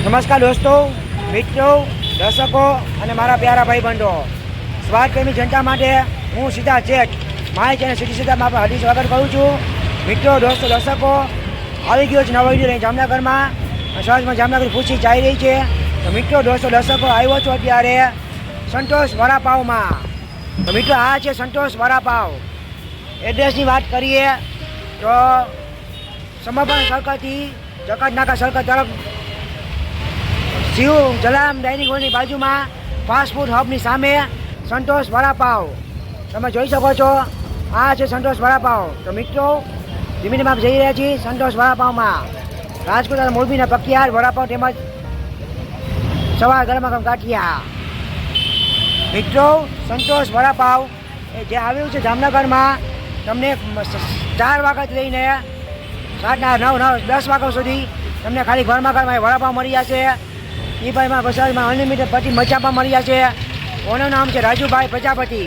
નમસ્કાર દોસ્તો, મિત્રો, દર્શકો અને મારા પ્યારા ભાઈબંધો, સ્વાદ પ્રેમી જનતા માટે હું સીધા ચેક માય ચેનલ સિટી સીધામાં આપણે હાર્દિક સ્વાગત કરું છું. મિત્રો, દોસ્તો, દર્શકો, આવી ગયો છે નવો વિડીયો લઈને જામનગરમાં. સહજમાં જામનગર પૂછી ચાલી રહી છે. તો મિત્રો, દોસ્તો, દર્શકો, આવ્યો છો અત્યારે સંતોષ વડાપાવમાં. તો મિત્રો, આ છે સંતોષ વડાપાવ. એડ્રેસની વાત કરીએ તો સમર્પણ સર્કલથી જકાતનાકા સર્કલ તરફ શિવ જલામ ડાઇનિંગ હોલની બાજુમાં ફાસ્ટ ફૂડ હબની સામે સંતોષ વડાપાવ તમે જોઈ શકો છો. આ છે સંતોષ વડાપાવ. તો મિત્રો, ધીમે ધીમે જઈ રહ્યા છીએ સંતોષ વડાપાવમાં. રાજકોટ અને મોરબીના પ્રખ્યાત વડાપાવ તેમજ સવાર ગરમા ગરમ ગાંઠિયા. મિત્રો, સંતોષ વડાપાવ જે આવ્યું છે જામનગરમાં, તમને 4 વાગ્યાથી લઈને રાતના 9-10 વાગ્યા સુધી તમને ખાલી ઘરમાં ઘરમાં વડાપાવ મળી જશે. એ ભાઈમાં વસાદમાં અનલિમિટેડ પતિ મચ્છા પણ મળી જશે. ઓનું નામ છે રાજુભાઈ પ્રજાપતિ.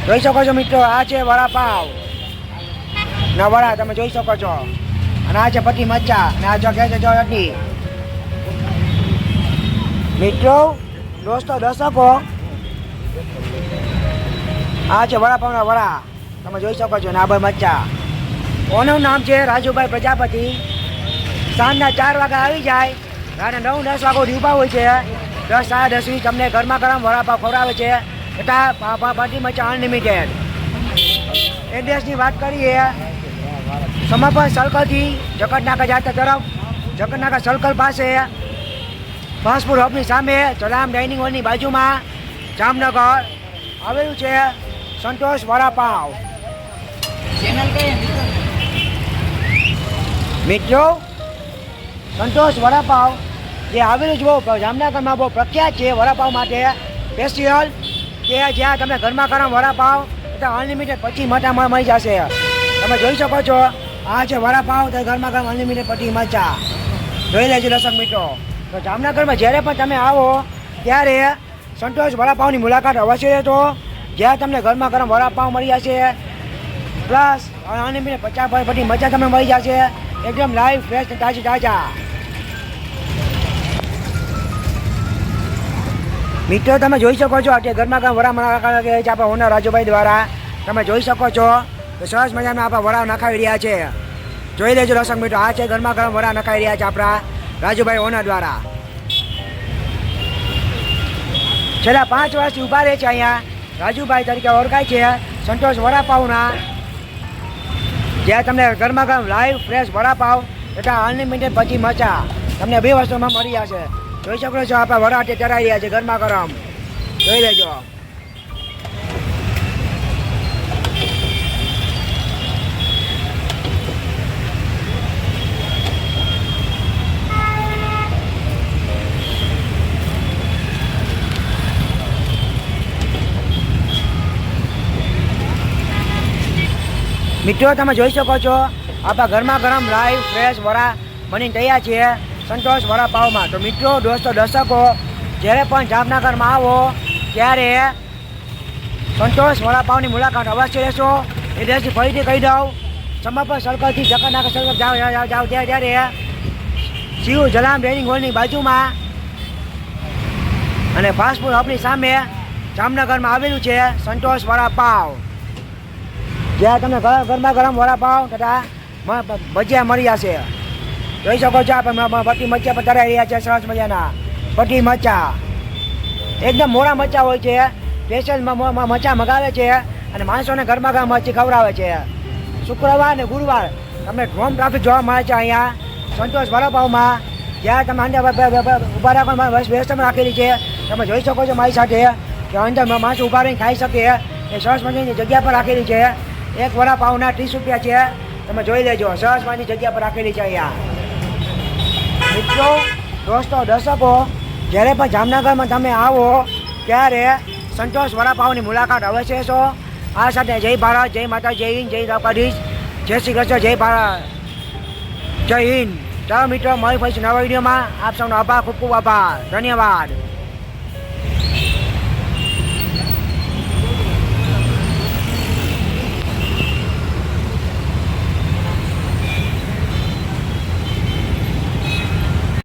જોઈ શકો છો મિત્રો, આ છે વડાપાવ ના વડા તમે જોઈ શકો છો. અને આ છે પતિ મચ્છા અને આ જગ્યા છે ચટણી. મિત્રો, દોસ્તો, દર્શકો, આ છે વડાપાવના વડા તમે જોઈ શકો છો. અને આ ભાઈ મચ્છા. ઓનું નામ છે રાજુભાઈ પ્રજાપતિ. સાંજના 4 વાગ્યા આવી જાય, રાતના 9-10 વાગ્યા ઉભા હોય છે. 10-10:30 તમને ગરમા ગરમ વડાપાવ ખવડાવે છે. એટલા પાટી મચ્છા અનલિમિટેડ. એડ્રેસની વાત કરીએ, સમર્પણ સર્કલથી જકાતનાકા જાતા તરફ, જકાતનાકા સર્કલ પાસે ફાસ્ટ ફૂડ હબની સામે જલામ ડાઇનિંગ હોલની બાજુમાં જામનગર આવેલું છે સંતોષ વડાપાવ. મિત્રો, સંતોષ વડાપાવ જે આવેલું છે બહુ જામનગરમાં બહુ પ્રખ્યાત છે વડાપાવ માટે સ્પેશિયલ, કે જ્યાં તમે ગરમા ગરમ વડાપાવ એટલે અનલિમિટેડ પછી મઠા મળી જશે. તમે જોઈ શકો છો, આ છે વડાપાવ તો ગરમા ગરમ અનલિમિટેડ પટ્ટી મરચા. જોઈ લેજો દર્શક મિત્રો. તો જામનગરમાં જ્યારે પણ તમે આવો ત્યારે સંતોષ વડાપાવની મુલાકાત અવશ્ય લેજો, જ્યાં તમને ગરમા ગરમ વડાપાવ મળી જશે, પ્લસ અનલિમિટેડ 50 પટ્ટી મરચા તમને મળી જશે, એકદમ લાઈવ ફ્રેશ તાજી તાજા. મિત્રો, તમે જોઈ શકો છો અત્યારે ગરમા ગરમ વડા નાખે છે આપણા ઓનર રાજુભાઈ દ્વારા. તમે જોઈ શકો છો તો સરસ મજાના આપણા વડા નખાવી રહ્યા છે. જોઈ લેજો દર્શક મિત્રો, આ છે ગરમા ગરમ વડા નખાવી રહ્યા છે આપણા રાજુભાઈ ઓનર દ્વારા. છેલ્લા 5 વર્ષથી ઊભા રહે છે અહીંયા રાજુભાઈ તરીકે ઓળખાય છે સંતોષ વડાપાવના, જ્યાં તમને ગરમા ગરમ લાઈવ ફ્રેશ વડાપાવ તથા અનલિમિટેડ પછી મરચા તમને 2 વસ્તુમાં મળી જશે. જોઈ શકો છો આપણા વડા તે ચડાવી રહ્યા છે ગરમા ગરમ. જોઈ લેજો. મિત્રો, તમે જોઈ શકો છો આપણા ગરમા ગરમ લાઈવ ફ્રેશ વડા બનીને તૈયાર છે સંતોષ વડાપાવમાં. તો મિત્રો, દોસ્તો, દર્શકો, જ્યારે પણ જામનગરમાં આવો ત્યારે સંતોષ વડાપાવની મુલાકાત અવશ્ય લેશો. એડ્રેસથી ફરીથી કહી દઉં, સમર્પણ સર્કલથી જકાતનાકા સર્કલ જાઓ ત્યારે શિવ જલામ ડાઇનિંગ હોલની બાજુમાં અને ફાસ્ટ ફૂડ હબની સામે જામનગરમાં આવેલું છે સંતોષ વડાપાવ, જ્યાં તમને ગરમા ગરમ વડાપાવ તથા ભજીયા મળી જશે. જોઈ શકો છો આપણે પટ્ટી મરચા પણ તરાઈ રહ્યા છે સરસ મજાના પટ્ટી મરચા. એકદમ મોડા મરચા હોય છે, સ્પેશિયલ મરચા મગાવે છે અને માણસોને ગરમા ગરમ મરચી ખવડાવે છે. શુક્રવાર અને ગુરુવાર તમને હોમ ટ્રાફિક જોવા મળે છે અહીંયા સંતોષ વડાપાવમાં, જ્યાં તમે અંદર ઊભા રાખવા વ્યવસ્થા રાખેલી છે. તમે જોઈ શકો છો મારી સાથે કે અંદર માણસો ઊભા રહીને ખાઈ શકે એ સરસ મજાની જગ્યા પર રાખેલી છે. એક વડાપાવના 30 રૂપિયા છે. તમે જોઈ લેજો, સરસ મજાની જગ્યા પર રાખેલી છે અહીંયા. મિત્રો, દોસ્તો, દર્શકો, જ્યારે પણ જામનગરમાં તમે આવો ત્યારે સંતોષ વડાપાવની મુલાકાત અવશ્ય લેશો. આ સાથે જય ભારત, જય માતા, જય હિન્દ, જય દ્વારકાધીશ, જય શ્રી કૃષ્ણ, જય ભારત, જય હિન્દ. ચાલો મિત્રો, મળી ફરીશું નવા વિડીયોમાં. આપ સૌનો આભાર, ખૂબ ખૂબ આભાર, ધન્યવાદ.